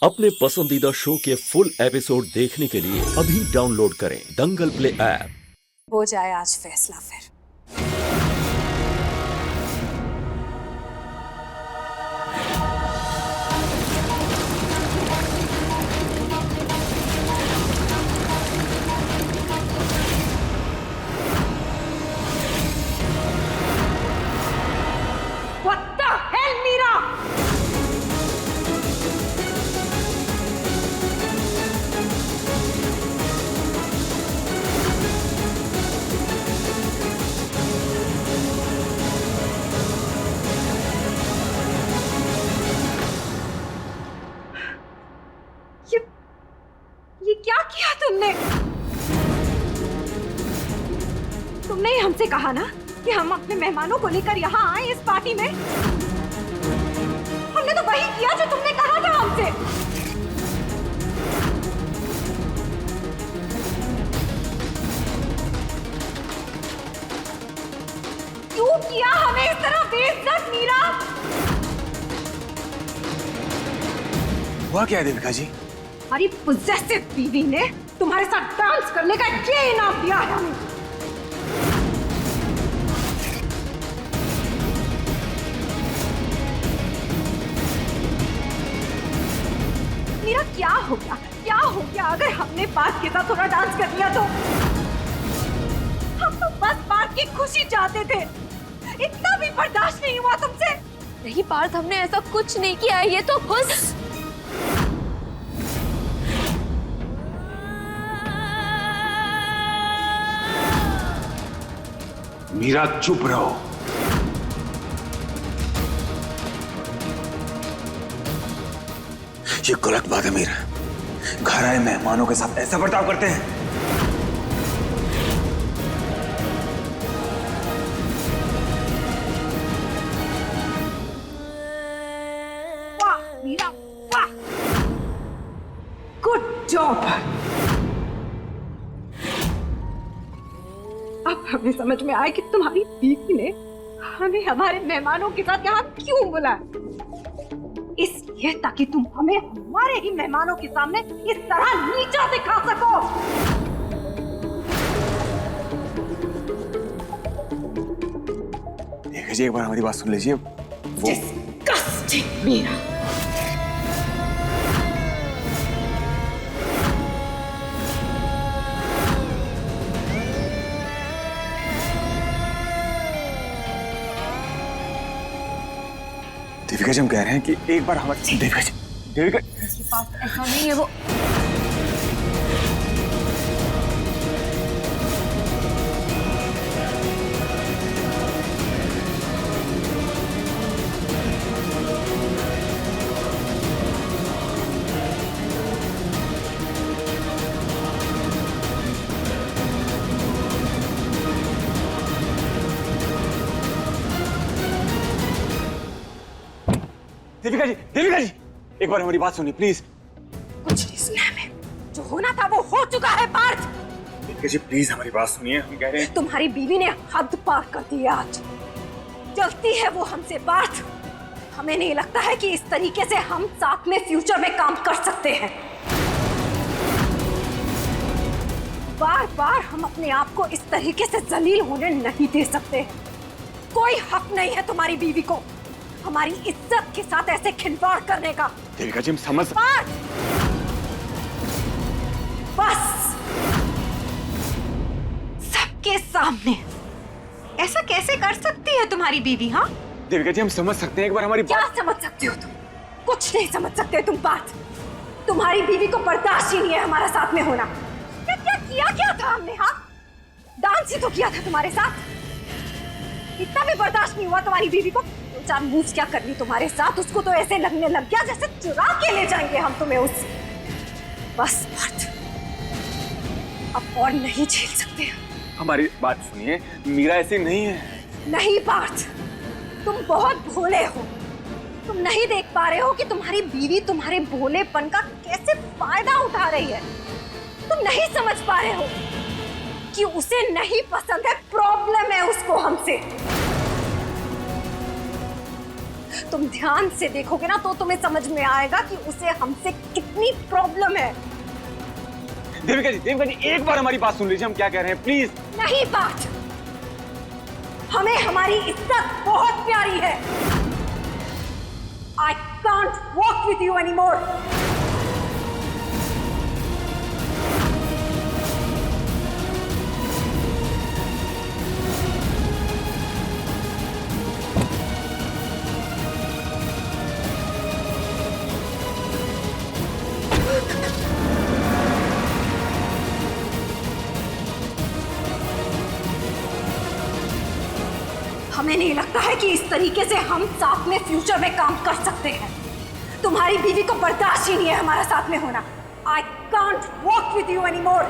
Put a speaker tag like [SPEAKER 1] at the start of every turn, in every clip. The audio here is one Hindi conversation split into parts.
[SPEAKER 1] अपने पसंदीदा शो के फुल एपिसोड देखने के लिए अभी डाउनलोड करें दंगल प्ले ऐप।
[SPEAKER 2] हो जाए आज फैसला फिर। What the hell, Meera? ये क्या किया तुमने? तुमने ही हमसे कहा ना कि हम अपने मेहमानों को लेकर यहाँ आए इस पार्टी में। हमने तो वही किया जो तुमने कहा था हमसे। क्यों किया हमें इस तरह बेइज्जत, मीरा?
[SPEAKER 3] हुआ क्या है देविका जी?
[SPEAKER 2] हमारी पोजेसिव बीवी ने तुम्हारे साथ डांस करने का ये इनाम दिया है हमें। मीरा क्या हो गया? क्या हो गया अगर हमने पार्थ के साथ थोड़ा डांस कर लिया तो? हम तो बस पार्थ की खुशी चाहते थे, इतना भी बर्दाश्त नहीं हुआ तुमसे।
[SPEAKER 4] नहीं पार्थ, हमने ऐसा कुछ नहीं किया, ये तो बस
[SPEAKER 3] मीरा चुप रहो। ये गलत बात है मीरा। घर आए मेहमानों के साथ ऐसा बर्ताव करते हैं?
[SPEAKER 2] वाह मीरा, वाह, गुड जॉब। अब हमें समझ में आया कि तुम्हारी बीवी ने हमें हमारे मेहमानों के साथ यहाँ क्यों बुलाया। इसलिए ताकि तुम हमें हमारे ही मेहमानों के सामने इस तरह नीचा दिखा सको।
[SPEAKER 3] देविका जी, एक बार हमारी बात सुन लीजिए।
[SPEAKER 2] Disgusting, मीरा।
[SPEAKER 3] देविका जी, हम कह रहे हैं कि एक बार हमारी देविका जी, देविका
[SPEAKER 4] ऐसा नहीं है। वो
[SPEAKER 3] देविका जी, देविका जी, एक बार हमारी बात सुनिए प्लीज।
[SPEAKER 2] कुछ नहीं सुना हमें, जो होना था वो हो चुका है पार्थ।
[SPEAKER 3] देविका जी प्लीज हमारी बात सुनिए, हम कह रहे हैं।
[SPEAKER 2] तुम्हारी बीवी ने हद पार कर दी आज। जलती है वो हमसे पार्थ। हमें नहीं लगता है कि इस तरीके से हम साथ में फ्यूचर में काम कर सकते हैं। बार बार हम अपने आप को इस तरीके से जलील होने नहीं दे सकते। कोई हक नहीं है तुम्हारी बीवी को हमारी इज्जत के साथ ऐसे खिलवाड़ करने का।
[SPEAKER 3] देविका जी, हम समझ।
[SPEAKER 2] बस सबके सामने ऐसा कैसे कर सकती है तुम्हारी बीवी? हाँ
[SPEAKER 3] देविका जी, हम समझ सकते हैं, एक बार हमारी
[SPEAKER 2] क्या समझ सकते हो तुम? कुछ नहीं समझ सकते तुम बात। तुम्हारी बीवी को बर्दाश्त ही नहीं है हमारा साथ में होना। क्या था हमने? हाँ, डांस ही तो किया था तुम्हारे साथ। इतना भी बर्दाश्त नहीं हुआ तुम्हारी बीवी को? दो चार मूव्स क्या करनी तुम्हारे साथ, उसको तो ऐसे लगने लग गया जैसे चुरा के ले जाएंगे हम तुम्हें उससे। बस पार्थ, अब और नहीं झेल सकते।
[SPEAKER 3] हमारी बात सुनिए, मीरा ऐसी नहीं है।
[SPEAKER 2] नहीं पार्थ, तुम बहुत भोले हो। तुम नहीं देख पा रहे हो कि तुम्हारी बीवी तुम्हारे भोलेपन का कैसे फायदा उठा रही है। तुम नहीं समझ पा रहे हो कि उसे नहीं पसंद है, प्रॉब्लम है उसको हमसे। तुम ध्यान से देखोगे ना तो तुम्हें समझ में आएगा कि उसे हमसे कितनी प्रॉब्लम है।
[SPEAKER 3] देविका जी एक बार हमारी बात सुन लीजिए, हम क्या कह रहे हैं प्लीज।
[SPEAKER 2] नहीं बात, हमें हमारी इज्जत बहुत प्यारी है। I can't walk with you anymore. हमें नहीं लगता है कि इस तरीके से हम साथ में फ्यूचर में काम कर सकते हैं। तुम्हारी बीवी को बर्दाश्त ही नहीं है हमारा साथ में होना। I can't walk with you anymore.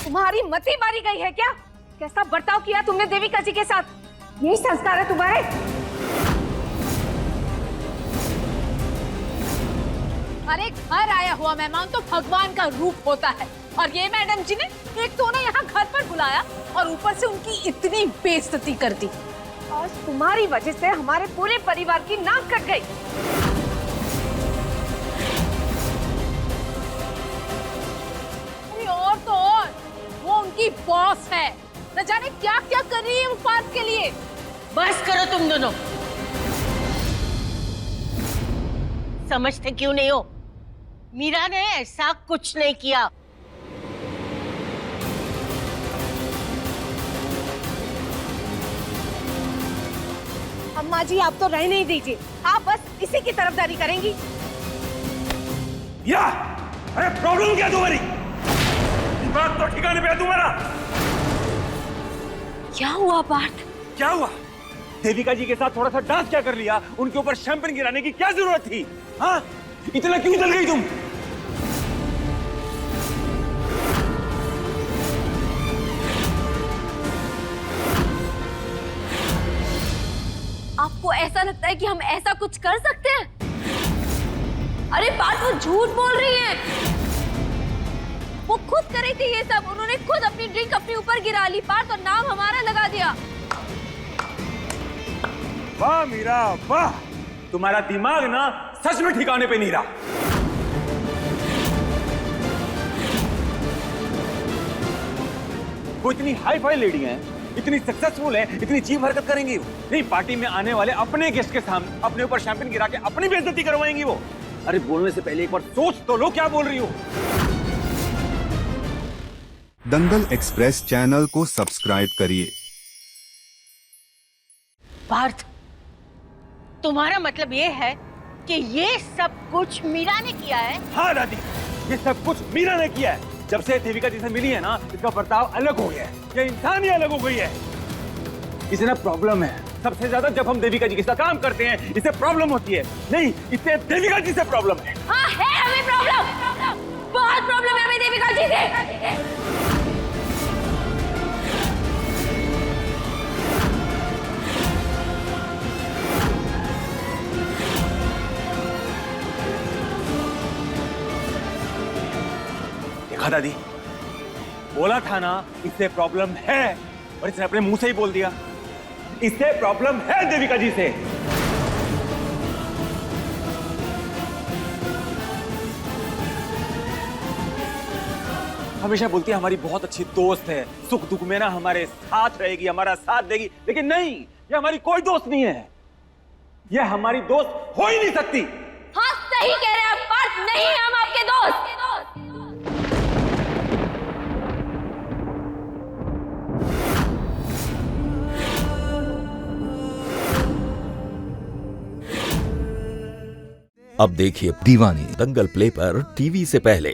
[SPEAKER 2] तुम्हारी मति मारी गई है क्या? कैसा बर्ताव किया तुमने देविका जी के साथ? यही संस्कार है तुम्हारे?
[SPEAKER 4] अरे घर आया हुआ मेहमान तो भगवान का रूप होता है, और ये मैडम जी ने एक तो उन्हें यहाँ घर पर बुलाया और ऊपर से उनकी इतनी बेइज्जती कर दी।
[SPEAKER 2] आज तुम्हारी वजह से हमारे पूरे परिवार की नाक कट गई।
[SPEAKER 4] अरे और तो और, वो उनकी बॉस है, न जाने क्या क्या कर रही है उस बात के लिए।
[SPEAKER 5] बस करो तुम दोनों। समझते क्यों नहीं हो? मीरा ने ऐसा कुछ नहीं किया।
[SPEAKER 2] अम्मा जी आप तो रह नहीं दीजिए, आप बस इसी की तरफदारी करेंगी।
[SPEAKER 3] या अरे प्रॉब्लम क्या तुम्हारी? बात तो ठिकाने पे है तुम्हारा।
[SPEAKER 4] क्या हुआ पार्थ?
[SPEAKER 3] क्या हुआ? देविका जी के साथ थोड़ा सा डांस क्या कर लिया? उनके ऊपर शैंपेन गिराने की क्या जरूरत थी? हाँ, इतना क्यों जल गई तुम?
[SPEAKER 4] आपको ऐसा लगता है कि हम ऐसा कुछ कर सकते हैं? अरे बात वो झूठ बोल रही है। वो खुद कर रही थी ये सब, उन्होंने खुद अपनी ड्रिंक अपने ऊपर गिरा ली पार्थ, और नाम हमारा लगा दिया।
[SPEAKER 3] वाह मीरा वाह, तुम्हारा दिमाग ना सच में ठिकाने पे नहीं रहा। वो इतनी हाई फाई लेडी हैं, इतनी सक्सेसफुल है, इतनी चीप हरकत करेंगी वो? नहीं, पार्टी में आने वाले अपने गेस्ट के सामने अपने ऊपर शैंपेन गिरा के अपनी बेइज्जती करवाएंगी वो। अरे बोलने से पहले एक बार सोच तो लो क्या बोल रही हो।
[SPEAKER 6] दंगल एक्सप्रेस चैनल को सब्सक्राइब करिए।
[SPEAKER 5] पार्थ, तुम्हारा मतलब ये है कि ये सब कुछ मीरा ने किया है?
[SPEAKER 3] हाँ दादी, ये सब कुछ मीरा ने किया है। जब से देविका जी से मिली है ना, इसका बर्ताव अलग हो गया है, ये इंसान ही अलग हो गई है। इसे ना प्रॉब्लम है सबसे ज्यादा, जब हम देविका जी के साथ काम करते हैं इसे प्रॉब्लम होती है। नहीं, इसे देविका जी से प्रॉब्लम है।
[SPEAKER 4] हाँ है हमें प्रॉब्लम, बहुत प्रॉब्लम है हमें देविका जी से।
[SPEAKER 3] देखा दादी, बोला था ना इससे प्रॉब्लम है, और इसने अपने मुंह से ही बोल दिया। इससे प्रॉब्लम है देविका जी से। हमेशा बोलती है हमारी बहुत अच्छी दोस्त है, सुख दुख में ना हमारे साथ रहेगी, हमारा साथ देगी, लेकिन नहीं, ये हमारी कोई दोस्त नहीं है, ये हमारी दोस्त हो ही नहीं सकती।
[SPEAKER 4] हाँ सही कह रहे हैं आप पार्थ, नहीं है हम आपके दोस्त।
[SPEAKER 1] अब देखिए दीवानी दंगल प्ले पर टीवी से पहले।